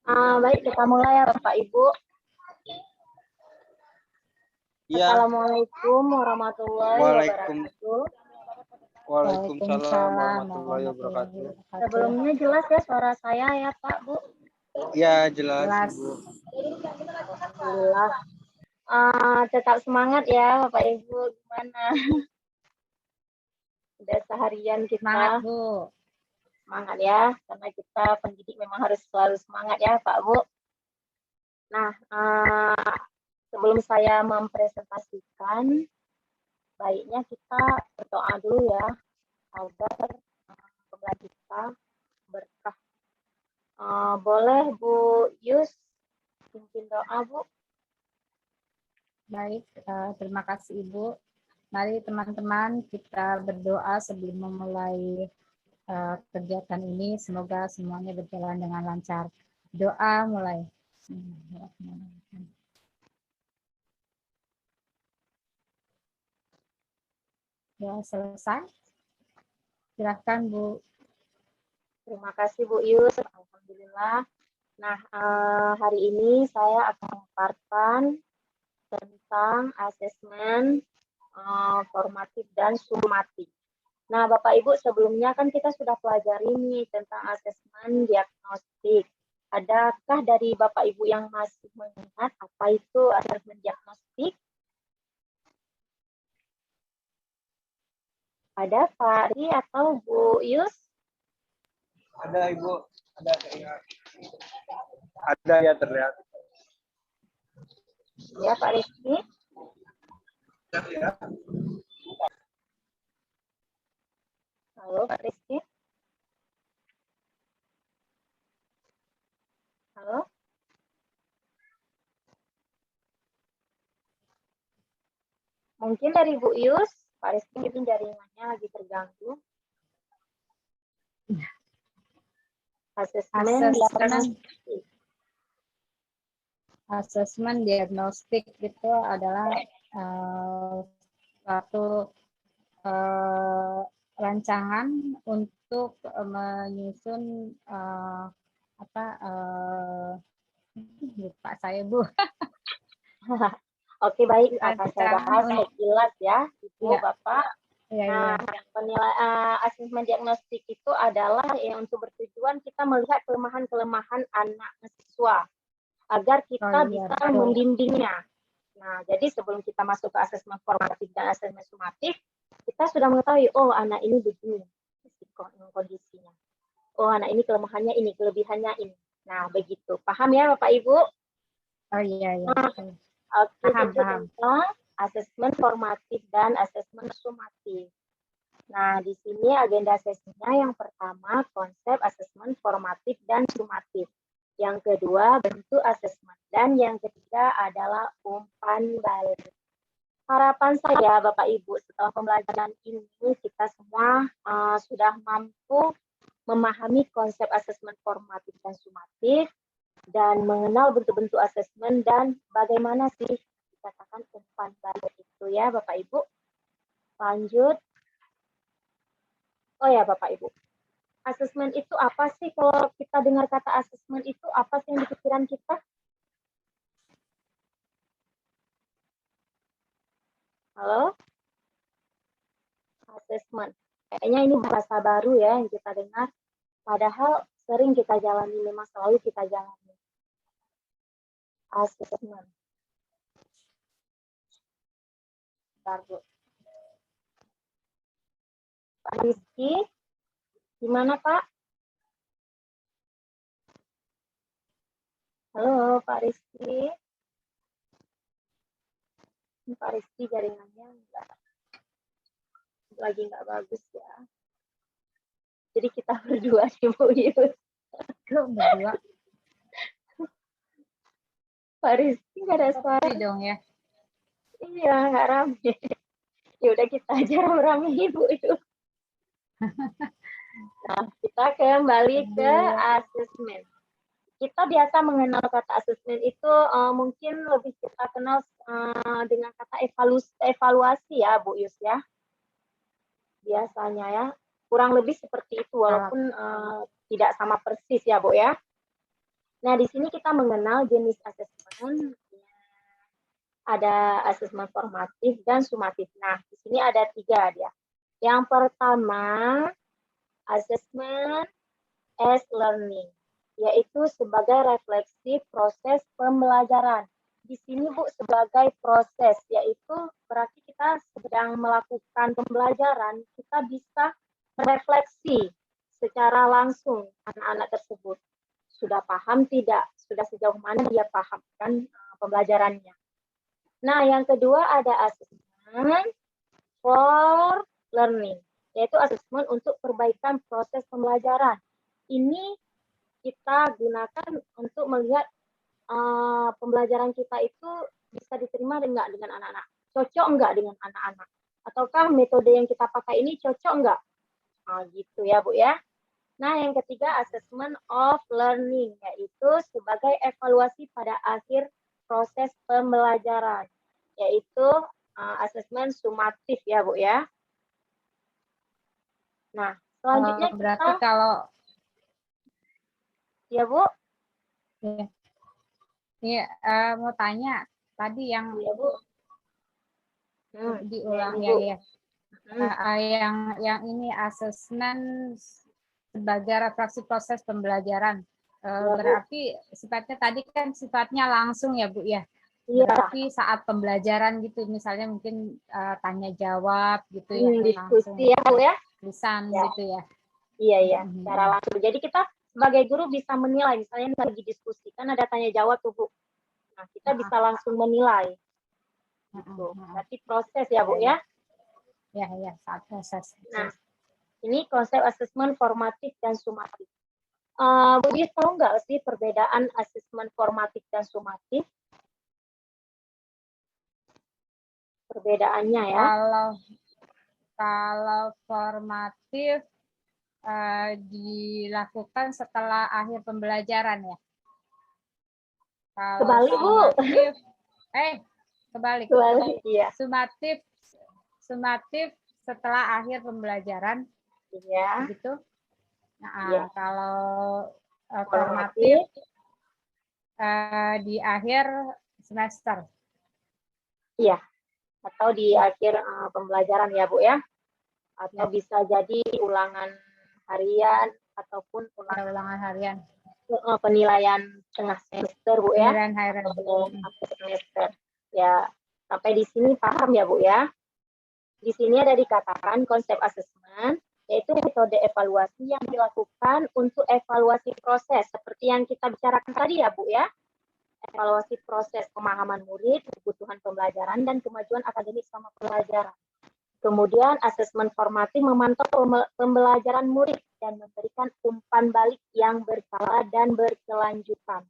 Baik, kita mulai ya Bapak Ibu. Ya. Assalamualaikum warahmatullahi wabarakatuh. Waalaikumsalam warahmatullahi wabarakatuh. Sebelumnya jelas ya suara saya ya Pak, Bu? Ya, jelas, Bu. Alhamdulillah. Tetap semangat ya Bapak Ibu, gimana? Udah seharian kita. Semangat, Bu. Semangat ya, karena kita pendidik memang harus selalu semangat ya Pak, Bu. Nah, sebelum saya mempresentasikan, baiknya kita berdoa dulu ya, agar pembelajaran kita berkah. Boleh Bu Yus pimpin doa, Bu? Baik, terima kasih Ibu. Mari teman-teman kita berdoa sebelum memulai kegiatan ini. Semoga semuanya berjalan dengan lancar. Doa mulai. Ya, selesai. Silahkan Bu. Terima kasih Bu Yus. Alhamdulillah. Nah, hari ini saya akan memaparkan tentang asesmen formatif dan sumatif. Nah, Bapak Ibu, sebelumnya kan kita sudah pelajari nih tentang asesmen diagnostik. Adakah dari Bapak Ibu yang masih mengingat apa itu asesmen diagnostik? Ada Pak Ri atau Bu Yus? Ada Ibu, ada terlihat. Ada ya terlihat. Ya Pak Rizky. Ya. Halo Pak Rizky. Halo. Mungkin dari Bu Yus, Pak Rizky mungkin jaringannya lagi terganggu. Asesmen diagnostik itu adalah suatu rancangan untuk menyusun lupa saya Bu. Oke, baik, akan saya bahas sekilas ya, Ibu, ya. Bapak. Ya, penilaian asesmen diagnostik itu adalah untuk bertujuan kita melihat kelemahan-kelemahan anak siswa agar kita bisa membimbingnya. Nah, jadi sebelum kita masuk ke asesmen formatif dan asesmen sumatif, kita sudah mengetahui, oh anak ini begini kondisinya. Oh anak ini kelemahannya ini, kelebihannya ini. Nah, begitu. Paham ya Bapak Ibu? Oh iya. Oke, paham. Asesmen formatif dan asesmen sumatif. Nah, di sini agenda sesinya yang pertama konsep asesmen formatif dan sumatif. Yang kedua bentuk asesmen dan yang ketiga adalah umpan balik. Harapan saya Bapak Ibu setelah pembelajaran ini kita semua sudah mampu memahami konsep asesmen formatif dan sumatif dan mengenal bentuk-bentuk asesmen dan bagaimana sih dikatakan umpan balik itu ya Bapak Ibu. Lanjut. Oh ya Bapak Ibu. Asesmen itu apa sih? Kalau kita dengar kata asesmen itu apa sih yang di pikiran kita? Halo? Asesmen. Kayaknya ini bahasa baru ya yang kita dengar. Padahal sering kita jalani, memang selalu kita jalani. Asesmen. Bentar, Bu. Pak Rizky, gimana Pak? Halo Pak Rizky. Pak Rizky jaringannya lagi nggak bagus ya. Jadi kita berdua sih Bu Yus. Berdua. Pak Rizky nggak ada suara dong ya. Iya, nggak rame. Ya udah kita aja rame Ibu Yus. Nah, kita kembali ke asesmen. Kita biasa mengenal kata asesmen itu mungkin lebih kita kenal dengan kata evaluasi ya Bu Yus ya. Biasanya ya, kurang lebih seperti itu walaupun tidak sama persis ya Bu ya. Nah, di sini kita mengenal jenis asesmen. Ada asesmen formatif dan sumatif. Nah, di sini ada 3 dia. Yang pertama, asesmen as learning, yaitu sebagai refleksi proses pembelajaran. Di sini Bu sebagai proses, yaitu berarti kita sedang melakukan pembelajaran, kita bisa refleksi secara langsung anak-anak tersebut. Sudah paham tidak? Sudah sejauh mana dia pahamkan pembelajarannya? Nah, yang kedua ada asesmen for learning, yaitu asesmen untuk perbaikan proses pembelajaran. Ini kita gunakan untuk melihat pembelajaran kita itu bisa diterima enggak dengan anak-anak, cocok enggak dengan anak-anak, ataukah metode yang kita pakai ini cocok enggak? Gitu ya Bu ya. Nah, yang ketiga assessment of learning, yaitu sebagai evaluasi pada akhir proses pembelajaran, yaitu asesmen sumatif ya Bu ya. Nah, selanjutnya berarti kalau ya Bu. Iya, mau tanya tadi yang ya Bu. Diulang ya. Yang ini asesmen sebagai refleksi proses pembelajaran. Berarti sifatnya tadi kan sifatnya langsung ya Bu ya. Berarti saat pembelajaran gitu, misalnya mungkin tanya jawab gitu ya, langsung diskusi ya Bu ya, lisan gitu ya. Iya, secara langsung. Jadi kita sebagai guru bisa menilai, misalnya lagi diskusi kan ada tanya jawab tuh Bu. Nah, kita bisa langsung menilai. Gitu. Berarti proses ya Bu ya. Ya, saat proses. Nah, ini konsep asesmen formatif dan sumatif. Bu Dia tahu nggak sih perbedaan asesmen formatif dan sumatif? Perbedaannya ya. Kalau formatif dilakukan setelah akhir pembelajaran ya. Kalau kebalik sumatif, kebalik. Iya. Sumatif setelah akhir pembelajaran. Iya. Gitu. Nah, kalau formatif di akhir semester. Iya. Atau di akhir pembelajaran ya Bu ya. Atau bisa jadi ulangan harian ataupun ulangan harian. Penilaian tengah semester Bu ya. Penilaian harian. Akhir semester. Ya, sampai di sini paham ya Bu ya. Di sini ada dikatakan konsep asesmen, yaitu metode evaluasi yang dilakukan untuk evaluasi proses, seperti yang kita bicarakan tadi ya Bu ya. Evaluasi proses pemahaman murid, kebutuhan pembelajaran, dan kemajuan akademik selama pembelajaran. Kemudian asesmen formatif memantau pembelajaran murid dan memberikan umpan balik yang berkala dan berkelanjutan.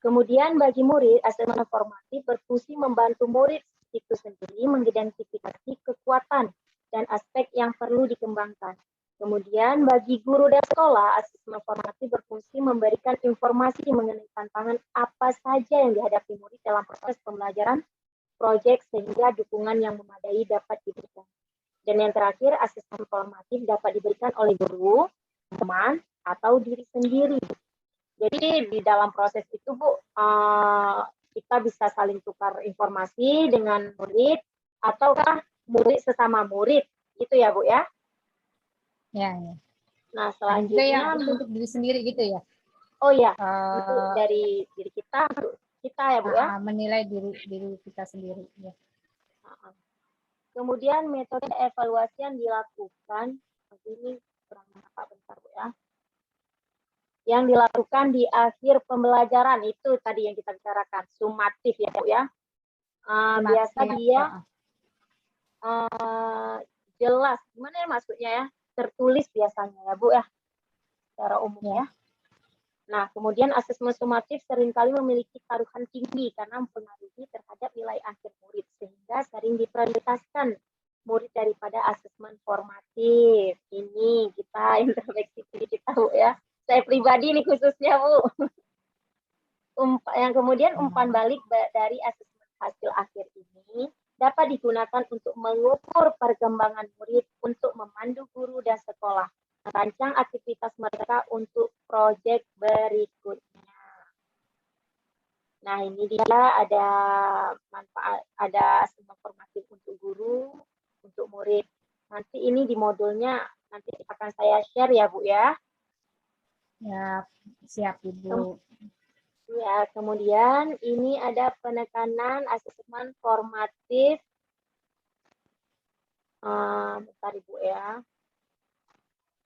Kemudian bagi murid, asesmen formatif berfungsi membantu murid itu sendiri mengidentifikasi kekuatan dan aspek yang perlu dikembangkan. Kemudian bagi guru dan sekolah, asesmen formatif berfungsi memberikan informasi mengenai tantangan apa saja yang dihadapi murid dalam proses pembelajaran proyek sehingga dukungan yang memadai dapat diberikan. Dan yang terakhir, asesmen formatif dapat diberikan oleh guru, teman, atau diri sendiri. Jadi di dalam proses itu Bu, kita bisa saling tukar informasi dengan murid, ataukah murid sesama murid, gitu ya Bu ya? Ya. Nah selanjutnya untuk diri sendiri gitu ya? Oh ya, untuk dari diri kita ya Bu ya? Menilai diri kita sendiri. Ya. Kemudian metode evaluasi yang dilakukan, ini kurang apa bentar Bu ya? Yang dilakukan di akhir pembelajaran itu tadi yang kita bicarakan, sumatif ya Bu ya. Biasa dia jelas, gimana ya maksudnya ya, tertulis biasanya ya Bu ya, secara umum ya. Nah, kemudian asesmen sumatif seringkali memiliki taruhan tinggi karena mempengaruhi terhadap nilai akhir murid, sehingga sering diprioritaskan murid daripada asesmen formatif. Ini kita introspeksi diri kita Bu ya. Saya pribadi nih khususnya Bu. Yang kemudian umpan balik dari asesmen hasil akhir ini dapat digunakan untuk mengukur perkembangan murid, untuk memandu guru dan sekolah merancang aktivitas mereka untuk proyek berikutnya. Nah, ini dia ada manfaat, ada asesmen formatif untuk guru, untuk murid. Nanti ini di modulnya nanti akan saya share ya, Bu ya. Ya, siap Ibu. Ya, kemudian ini ada penekanan asesmen formatif. Bentar Ibu ya.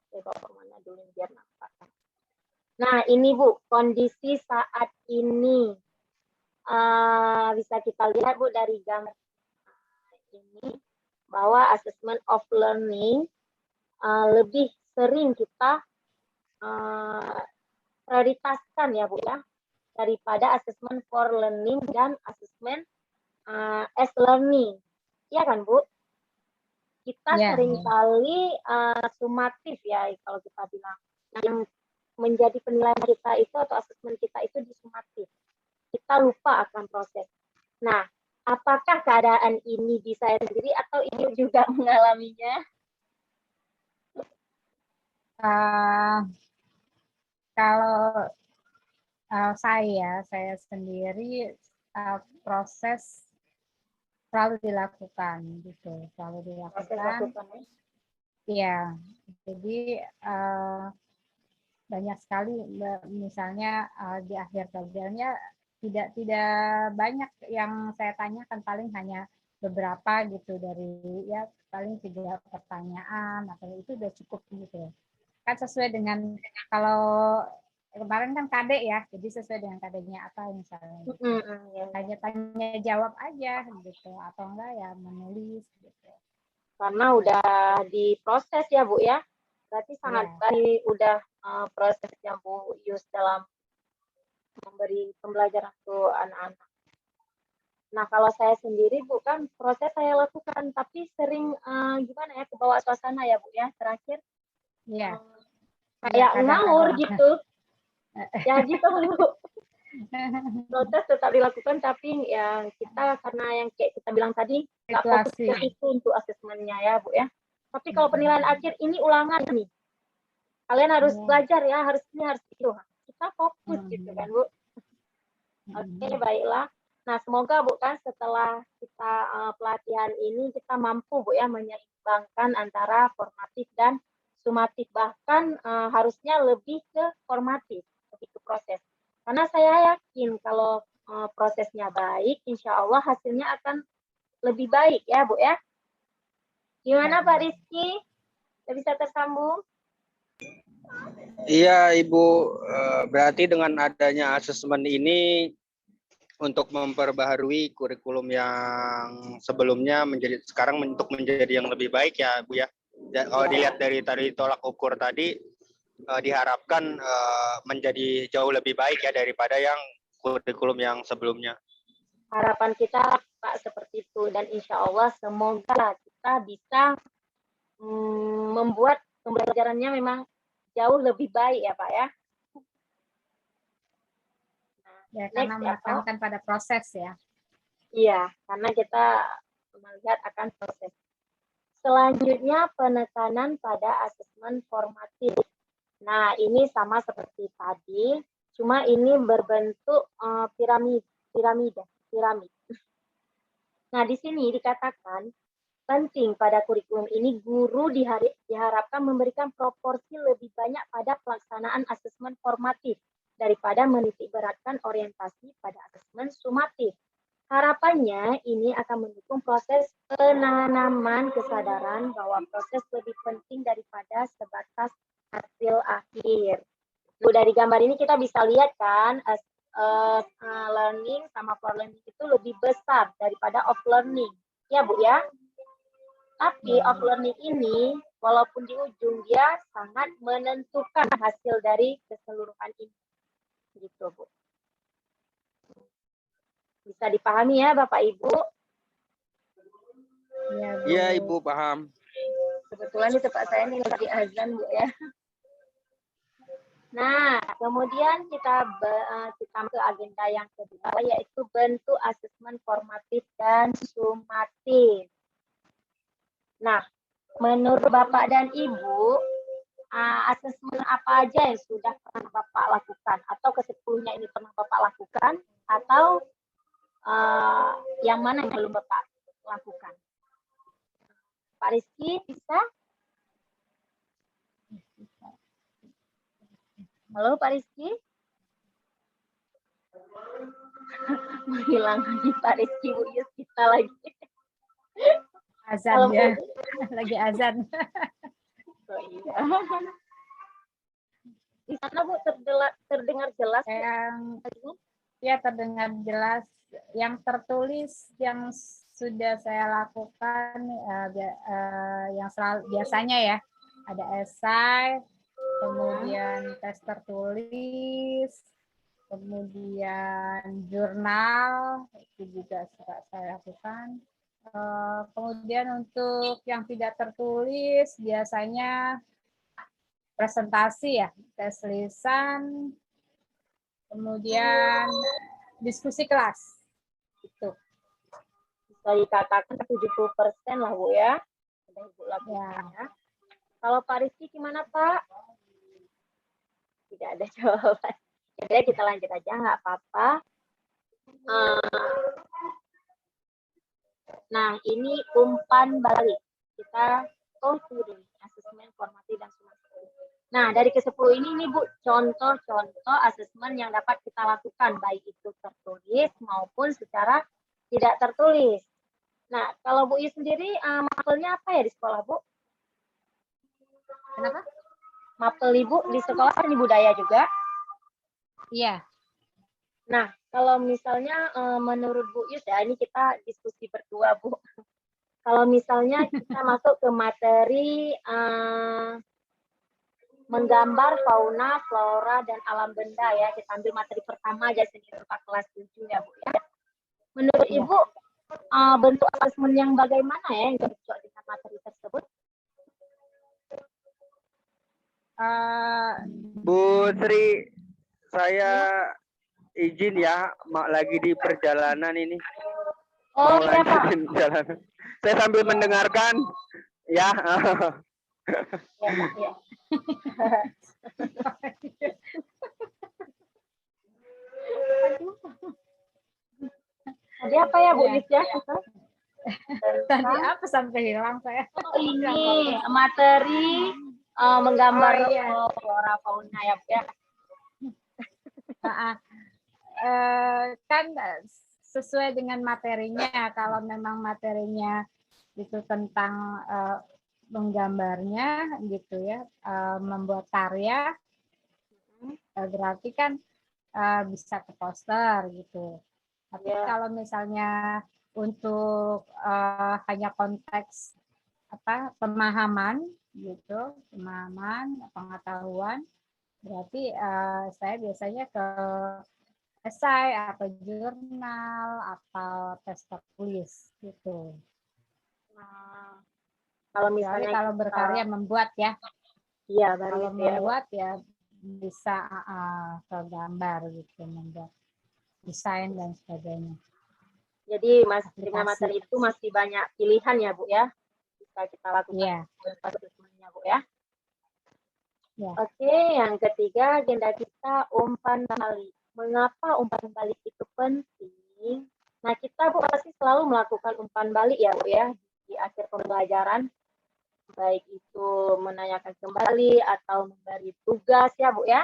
Saya bawa kemana dulu biar nampak. Nah, ini Bu, kondisi saat ini. Bisa kita lihat Bu dari gambar ini bahwa assessment of learning lebih sering kita prioritaskan ya Bu ya, daripada assessment for learning dan assessment as learning. Iya kan Bu? Kita seringkali sumatif ya kalau kita bilang. Yang menjadi penilaian kita itu atau assessment kita itu di sumatif. Kita lupa akan proses. Nah, apakah keadaan ini di saya sendiri atau Ibu juga mengalaminya? Kalau saya sendiri proses selalu dilakukan gitu, selalu dilakukan. Iya, jadi banyak sekali misalnya di akhir pelajarannya tidak banyak yang saya tanyakan, paling hanya beberapa gitu dari ya paling 3 pertanyaan atau itu udah cukup gitu. Kan sesuai dengan kalau kemarin kan KD ya, jadi sesuai dengan KD-nya apa misalnya. Gitu. Hanya tanya jawab aja gitu, atau enggak ya menulis gitu. Karena udah diproses ya Bu ya, berarti sangat baik udah proses yang Bu use dalam memberi pembelajaran ke anak-anak. Nah kalau saya sendiri Bu kan proses saya lakukan, tapi sering gimana ya, kebawa suasana ya Bu ya, terakhir. Iya. Kayak ngawur gitu. Ya gitu Bu. Proses tetap dilakukan, tapi ya kita karena yang kayak kita bilang tadi nggak fokus ke itu untuk asesmennya ya Bu ya. Tapi kalau penilaian akhir ini ulangan nih, kalian harus belajar ya, harus ini harus itu. Kita fokus gitu kan Bu. Oke, baiklah. Nah semoga Bu kan setelah kita pelatihan ini kita mampu Bu ya menyeimbangkan antara formatif dan sumatif, bahkan harusnya lebih ke formatif, lebih ke proses. Karena saya yakin kalau prosesnya baik, insya Allah hasilnya akan lebih baik ya Bu ya. Gimana Pak Rizky? Sudah bisa tersambung? Iya Ibu, berarti dengan adanya asesmen ini untuk memperbaharui kurikulum yang sebelumnya sekarang untuk menjadi yang lebih baik ya Bu ya. Kalau dilihat dari tolak ukur tadi, diharapkan menjadi jauh lebih baik ya daripada yang kurikulum yang sebelumnya. Harapan kita Pak seperti itu, dan insya Allah semoga kita bisa membuat pembelajarannya memang jauh lebih baik ya Pak ya. Ya, karena menekankan pada proses ya. Iya, karena kita melihat akan proses. Selanjutnya penekanan pada asesmen formatif. Nah, ini sama seperti tadi, cuma ini berbentuk piramid. Nah, di sini dikatakan penting pada kurikulum ini guru diharapkan memberikan proporsi lebih banyak pada pelaksanaan asesmen formatif daripada menitikberatkan orientasi pada asesmen sumatif. Harapannya ini akan mendukung proses penanaman kesadaran bahwa proses lebih penting daripada sebatas hasil akhir. Dari gambar ini kita bisa lihat kan, learning sama for learning itu lebih besar daripada off learning. Ya Bu ya. Tapi off learning ini walaupun di ujung dia sangat menentukan hasil dari keseluruhan ini. Gitu Bu. Bisa dipahami ya Bapak Ibu? Iya Ibu, paham. Kebetulan di tempat saya ini lagi azan Bu ya. Nah, kemudian kita ke agenda yang kedua, yaitu bentuk asesmen formatif dan sumatif. Nah, menurut Bapak dan Ibu, asesmen apa aja yang sudah pernah Bapak lakukan? Atau ke-10-nya ini pernah Bapak lakukan? Atau yang mana yang belum Bapak lakukan? Pak Rizky bisa? Halo Pak Rizky? Menghilang lagi Pak Rizky, Bu Yus kita lagi. Azan ya, lagi azan. Oh, iya. Di sana Bu terdengar jelas? Yang ya terdengar jelas. Yang tertulis yang sudah saya lakukan yang selalu biasanya ya ada esai, kemudian tes tertulis, kemudian jurnal itu juga saya lakukan. Kemudian untuk yang tidak tertulis biasanya presentasi ya, tes lisan, kemudian diskusi kelas. Itu. Bisa dikatakan 70% lah Bu ya. Sudah Ibu lakukan ya. Kalau Pak Rizky gimana Pak? Tidak ada jawaban. Jadi kita lanjut aja, nggak apa-apa. Nah, ini umpan balik. Kita go to the asesmen formatif dan sumatif. Nah, dari ke-10 ini Bu, contoh-contoh asesmen yang dapat kita lakukan, baik itu tertulis maupun secara tidak tertulis. Nah, kalau Bu I sendiri, mapelnya apa ya di sekolah, Bu? Kenapa? Mapel Ibu di sekolah seni budaya juga? Iya. Nah, kalau misalnya menurut Bu Yus ya, ini kita diskusi berdua, Bu. Kalau misalnya kita masuk ke materi menggambar fauna, flora, dan alam benda ya, kita ambil materi pertama aja seni rupa kelas 7 ya, Bu ya. Menurut Ibu, bentuk asesmen yang bagaimana ya yang cocok dengan materi tersebut? Bu Sri, saya izin ya, lagi di perjalanan ini. Oh mau iya Pak. Jalan. Saya sambil mendengarkan, ya. Ya Pak, ya. Tadi apa ya Bu Yus ya? Tadi apa sampai hilang saya? Oh ini materi menggambar flora fauna ya Bu ya. Kan sesuai dengan materinya. Kalau memang materinya itu tentang menggambarnya gitu ya, membuat karya, berarti kan bisa ke poster gitu. Tapi kalau misalnya untuk hanya konteks pemahaman gitu, pemahaman, pengetahuan, berarti saya biasanya ke esai atau jurnal atau tes tertulis gitu. Nah, kalau misalnya kalau berkarya membuat ya. Iya, kalau membuat ya bisa ke gambar gitu, membuat desain dan sebagainya. Jadi dengan materi itu masih banyak pilihan ya Bu ya, bisa kita lakukan asesmennya Bu ya. Oke, yang ketiga agenda kita umpan balik. Mengapa umpan balik itu penting? Nah, kita Bu pasti selalu melakukan umpan balik ya Bu ya di akhir pembelajaran, baik itu menanyakan kembali atau memberi tugas ya Bu ya.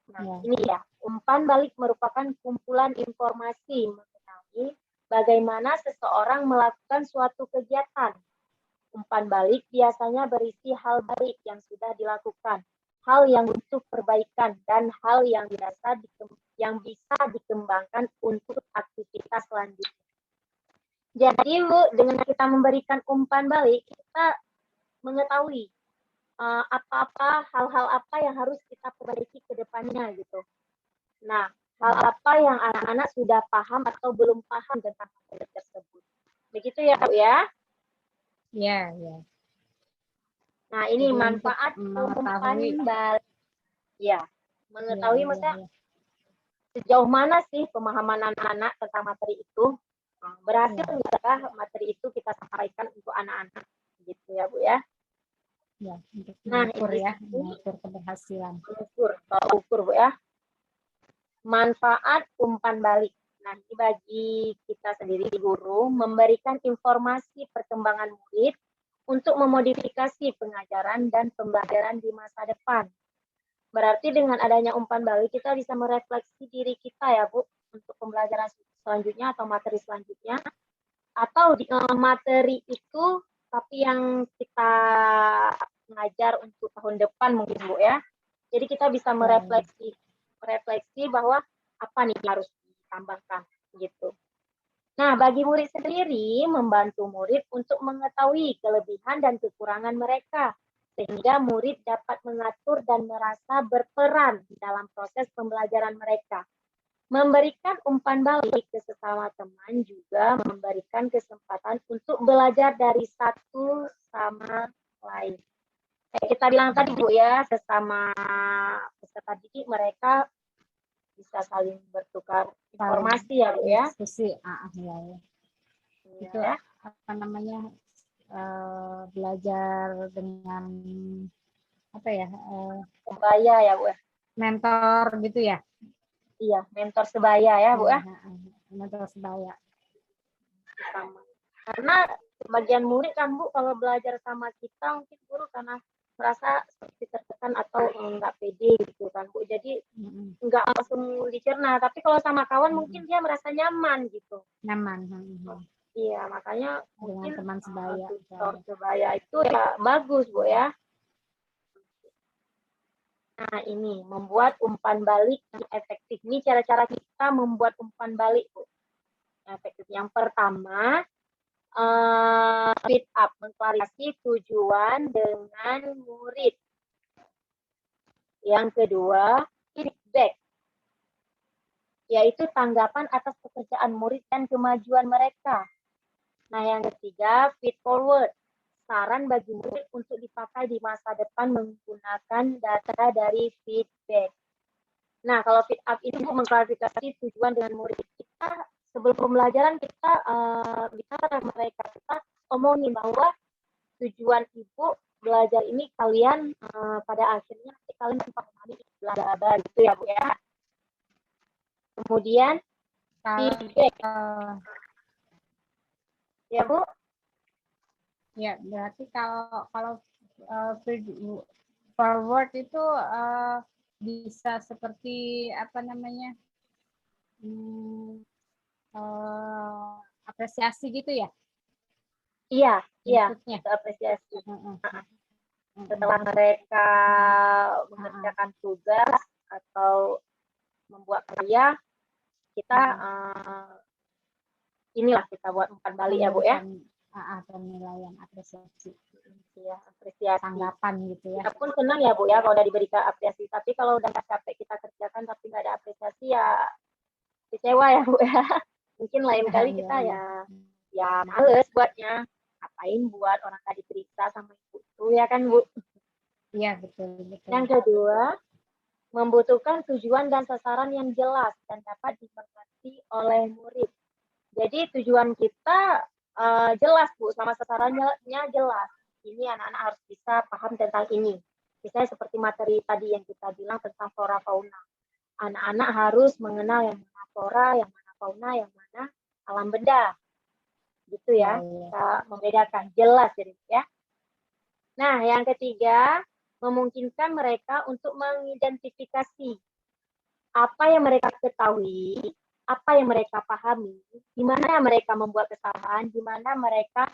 Nah, ini ya, umpan balik merupakan kumpulan informasi mengenai bagaimana seseorang melakukan suatu kegiatan. Umpan balik biasanya berisi hal baik yang sudah dilakukan, hal yang butuh perbaikan, dan hal yang bisa dikembangkan untuk aktivitas selanjutnya. Jadi, Bu, dengan kita memberikan umpan balik, kita mengetahui hal-hal apa yang harus kita perbaiki ke depannya gitu. Nah, hal apa yang anak-anak sudah paham atau belum paham tentang materi tersebut. Begitu ya, Bu ya? Iya. Nah, ini jadi manfaat umpan balik. Ya, mengetahui maksudnya sejauh mana sih pemahaman anak-anak tentang materi itu. Berhasil enggakah materi itu kita sampaikan untuk anak-anak. Gitu ya, Bu ya. Ya, untuk mengukur mengukur keberhasilan. Mengukur Bu ya. Manfaat umpan balik. Nah, ini bagi kita sendiri guru memberikan informasi perkembangan murid untuk memodifikasi pengajaran dan pembelajaran di masa depan. Berarti dengan adanya umpan balik kita bisa merefleksi diri kita ya Bu untuk pembelajaran selanjutnya atau materi selanjutnya, atau di materi itu tapi yang kita mengajar untuk tahun depan mungkin Bu ya. Jadi kita bisa merefleksi bahwa apa nih yang harus ditambahkan gitu. Nah, bagi murid sendiri membantu murid untuk mengetahui kelebihan dan kekurangan mereka sehingga murid dapat mengatur dan merasa berperan dalam proses pembelajaran mereka. Memberikan umpan balik ke sesama teman juga memberikan kesempatan untuk belajar dari satu sama lain. Kayak kita bilang tadi Bu ya, sesama peserta didik mereka bisa saling bertukar informasi ya Bu ya. Diskusi, ya. Itu apa namanya, belajar dengan apa ya, sebaya ya Bu ya. Mentor gitu ya. Iya, mentor sebaya ya Bu ya. Mentor sebaya. Sama. Karena sebagian murid kan Bu kalau belajar sama kita mungkin guru karena merasa seperti tertekan atau enggak pede gitu kan Bu. Jadi enggak langsung dicerna, tapi kalau sama kawan mungkin dia merasa nyaman gitu. Nyaman. Iya, makanya dengan mungkin teman sebaya. tutor sebaya itu ya bagus Bu ya. Nah, ini membuat umpan balik yang efektif. Ini cara-cara kita membuat umpan balik Bu. Efektif. Yang pertama, speed up, mengklarifikasi tujuan dengan murid. Yang kedua, feedback, yaitu tanggapan atas pekerjaan murid dan kemajuan mereka. Nah, yang ketiga, feed forward, saran bagi murid untuk dipakai di masa depan menggunakan data dari feedback. Nah, kalau feed up itu mengklarifikasi tujuan dengan murid. Kita sebelum pembelajaran kita bicara mereka, kita omongin bahwa tujuan ibu belajar ini kalian pada akhirnya kalian memahami belajar gitu ya Bu ya. Kemudian feedback. Ya Bu? Ya, berarti kalau forward itu bisa seperti apa namanya, apresiasi gitu ya? Iya, apresiasi. Setelah mereka mengerjakan tugas atau membuat karya, kita inilah kita buat umpan balik ya Bu ya. Penilaian, apresiasi. Ya, apresiasi. Tanggapan gitu ya. Kita pun senang ya Bu ya kalau udah diberikan apresiasi, tapi kalau udah capek kita kerjakan tapi nggak ada apresiasi ya kecewa ya Bu ya. Mungkin lain kali kita ya males buatnya. Ngapain buat orang tadi diperiksa sama ibu itu ya kan Bu? Iya, betul. Yang kedua, membutuhkan tujuan dan sasaran yang jelas dan dapat dimengerti oleh murid. Jadi tujuan kita jelas Bu, sama sasarannya jelas. Ini anak-anak harus bisa paham tentang ini. Misalnya seperti materi tadi yang kita bilang tentang flora fauna. Anak-anak harus mengenal yang mana flora, yang mana fauna, yang mana alam benda. Gitu ya, kita membedakan jelas jadi ya. Nah, yang ketiga, memungkinkan mereka untuk mengidentifikasi apa yang mereka ketahui, apa yang mereka pahami, di mana mereka membuat kesalahan, di mana mereka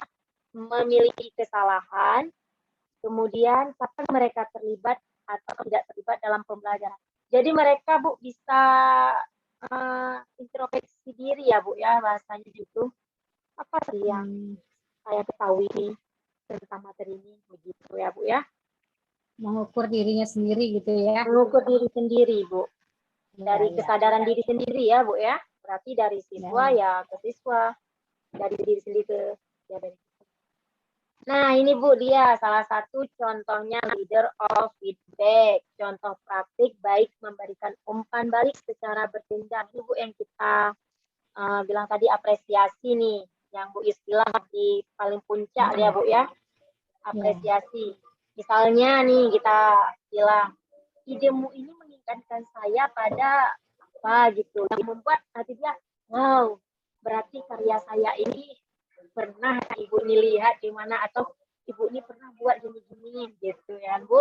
memiliki kesalahan, kemudian kapan mereka terlibat atau tidak terlibat dalam pembelajaran. Jadi mereka Bu bisa introspeksi diri ya Bu ya bahasanya gitu. Apa sih yang saya ketahui tentang materi ini begitu ya Bu ya. Mengukur dirinya sendiri gitu ya. Mengukur diri sendiri Bu. Dari kesadaran diri sendiri ya Bu ya. Berarti dari siswa ya ke siswa. Dari diri sendiri ke ya dari. Nah ini Bu dia salah satu contohnya leader of feedback. Contoh praktik baik memberikan umpan balik secara berjenjang. Ini Bu yang kita bilang tadi apresiasi nih. Yang Bu Is bilang di paling puncak ya Bu ya. Apresiasi. Misalnya nih kita bilang, idemu ini mengingatkan saya pada apa gitu yang membuat nanti dia, wow, berarti karya saya ini pernah ibu ini lihat di mana, atau ibu ini pernah buat gini-gini gitu ya Bu.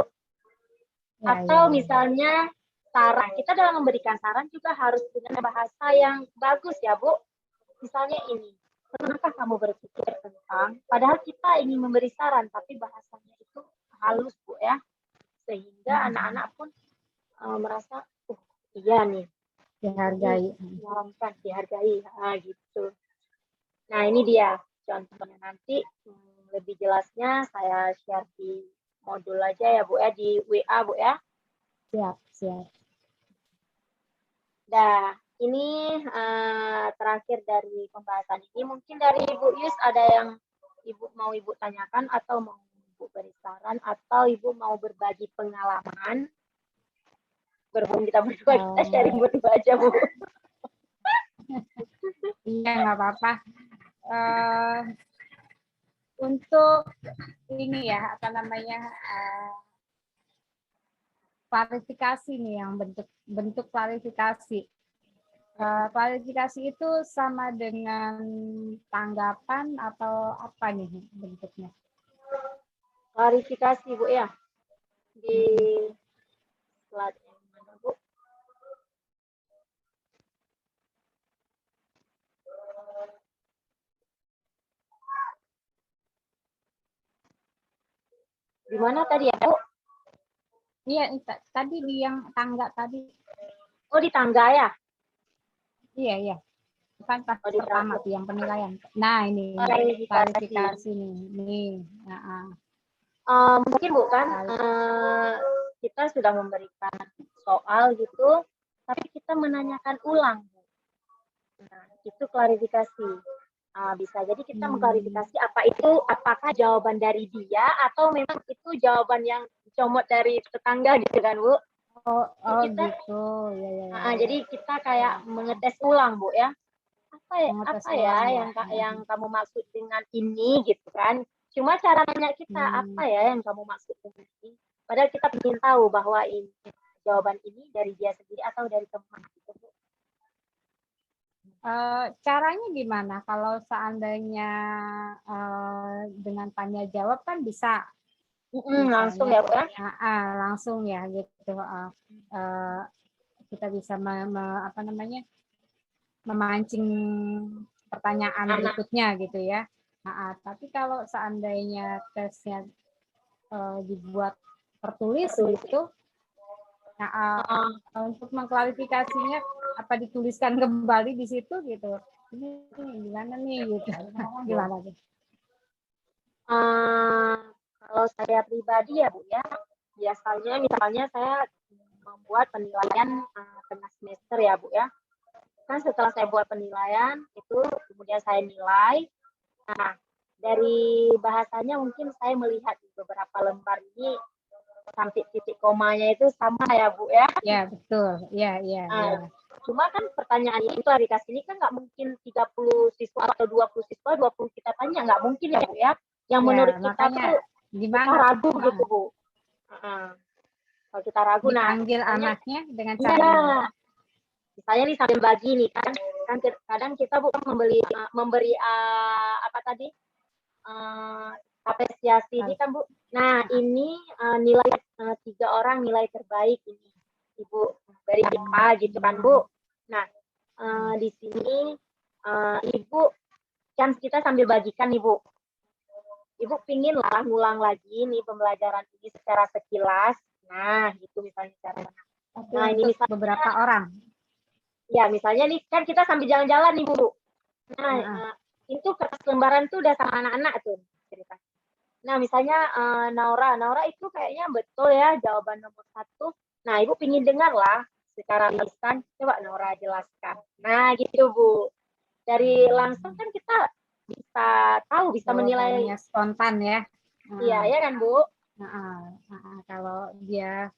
Atau misalnya saran, kita dalam memberikan saran juga harus dengan bahasa yang bagus ya Bu. Misalnya ini, pernahkah kamu berpikir tentang, padahal kita ingin memberi saran tapi bahasanya itu halus Bu ya, sehingga anak-anak pun merasa iya nih, dihargai, dihargai gitu. Nah ini dia contohnya, nanti lebih jelasnya saya share di modul aja ya Bu ya, di WA Bu ya. Siap. Nah ini terakhir dari pembahasan ini, mungkin dari Ibu Yus ada yang mau Ibu tanyakan, atau mau Ibu beri saran, atau Ibu mau berbagi pengalaman. Berhubung kita berdua, kita sharing berdua aja Bu. Iya, nggak apa-apa. Untuk ini ya, apa namanya, klarifikasi nih, yang bentuk klarifikasi. Klarifikasi itu sama dengan tanggapan atau apa nih bentuknya? Klarifikasi Bu ya, di slide yang mana Bu? Di mana tadi ya Bu? Iya, tadi di yang tangga tadi. Oh di tangga ya? Iya. Bukan pas Oh, di pertama tuh yang penilaian. Nah ini klarifikasi nih. Mungkin bukan kita sudah memberikan soal gitu, tapi kita menanyakan ulang. Nah, itu klarifikasi. Bisa jadi kita mengklarifikasi apakah jawaban dari dia atau memang itu jawaban yang dicomot dari tetangga gitu kan Bu? Kita, gitu. Ya. Jadi kita kayak mengetes ulang Bu ya. Apa ya yang kamu maksud dengan ini gitu kan? Cuma cara nanya kita apa ya yang kamu maksud dengan ini? Padahal kita ingin tahu bahwa ini jawaban ini dari dia sendiri atau dari teman gitu Bu. Caranya gimana? Kalau seandainya dengan tanya jawab kan bisa langsung ya Bu ya? langsung ya gitu. Kita bisa memancing pertanyaan berikutnya gitu ya. Tapi kalau seandainya tesnya dibuat tertulis gitu, untuk mengklarifikasinya apa dituliskan kembali di situ gitu. Ini gimana nih gitu. Gimana tuh? Kalau saya pribadi ya Bu ya, biasanya misalnya saya membuat penilaian tengah semester ya Bu ya. Kan setelah saya buat penilaian itu kemudian saya nilai. Nah, dari bahasanya mungkin saya melihat di beberapa lembar ini sampai titik komanya itu sama ya Bu ya. Ya betul, ya. Cuma kan pertanyaannya itu klarifikasi ini kan nggak mungkin 30 siswa atau 20 siswa 20 kita tanya, nggak mungkin ya Bu ya. Yang menurut kita tuh gimana? Kita ragu gitu Bu. Kalau kita ragu, dipanggil anaknya dengan cara misalnya nih sambil bagi nih kan kadang kita Bu memberi apa tadi apresiasi ini kan Bu. Nah ini nilai 3 orang nilai terbaik ini Ibu dari IPA gitu kan Bu. Nah di sini Ibu kan kita sambil bagikan nih Bu. Ibu pingin lah ngulang lagi nih pembelajaran ini secara sekilas. Nah gitu misalnya caranya. Nah ini misalnya beberapa orang. Ya misalnya nih kan kita sambil jalan-jalan nih Bu. Nah itu kertas lembaran tuh udah sama anak-anak tuh cerita. Nah misalnya Naura itu kayaknya betul ya jawaban nomor 1. Nah Ibu pingin dengar lah secara lisan, coba Naura jelaskan. Nah gitu Bu. Dari langsung kan kita bisa tahu, bisa menilai. Spontan ya. Iya ya kan Bu. Kalau dia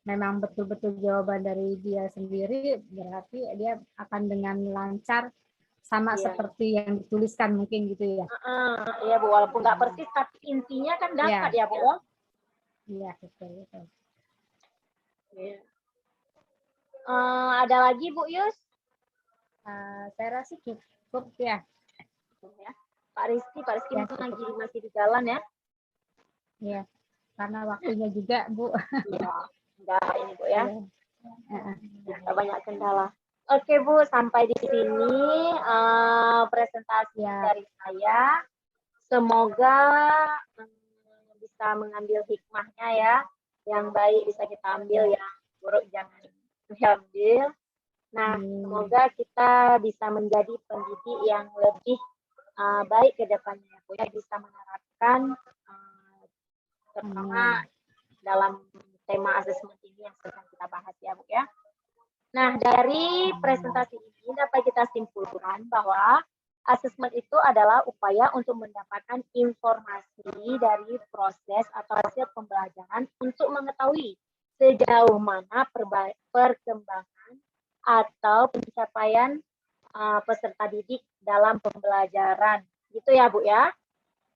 memang betul-betul jawaban dari dia sendiri, berarti dia akan dengan lancar sama seperti yang dituliskan mungkin gitu ya. Iya Bu, walaupun nggak persis tapi intinya kan dapat ya Bu. Iya betul. Ada lagi Bu Yus? Saya rasa cukup ya. Ya. Pak Rizky Ya, lagi masih di jalan ya? Iya, karena waktunya juga Bu. Iya, enggak ini Bu ya. Iya. Kita banyak kendala. Oke Bu, sampai di sini presentasi dari saya. Semoga bisa mengambil hikmahnya ya. Yang baik bisa kita ambil, yang buruk jangan diambil. Nah, semoga kita bisa menjadi pendidik yang lebih baik ke depannya. Bu ya, bisa menerapkan terutama dalam tema asesmen ini yang sedang kita bahas ya Bu ya. Nah, dari presentasi ini dapat kita simpulkan bahwa asesmen itu adalah upaya untuk mendapatkan informasi dari proses atau hasil pembelajaran untuk mengetahui sejauh mana perkembangan atau pencapaian peserta didik dalam pembelajaran. Gitu ya, Bu ya.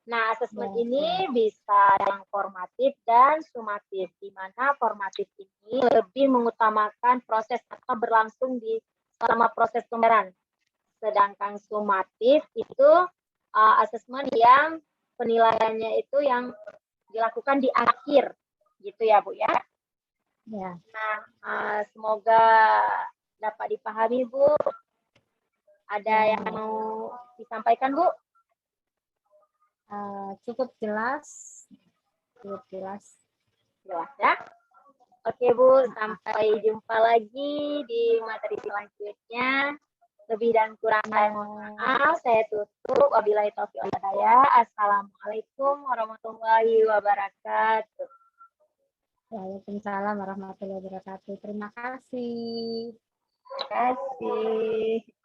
Nah, asesmen ini bisa yang formatif dan sumatif, di mana formatif ini lebih mengutamakan proses atau berlangsung di selama proses pembelajaran. Sedangkan sumatif itu asesmen yang penilaiannya itu yang dilakukan di akhir, gitu ya Bu ya. Ya. Nah, semoga dapat dipahami Bu. Ada yang mau disampaikan Bu? Cukup jelas. Jelas ya. Oke Bu, sampai jumpa lagi di materi selanjutnya. Lebih dan kurangnya mohon maaf, saya tutup. Wabillahi taufiq wal hidayah. Assalamualaikum warahmatullahi wabarakatuh. Waalaikumsalam warahmatullahi wabarakatuh. Terima kasih. Terima kasih.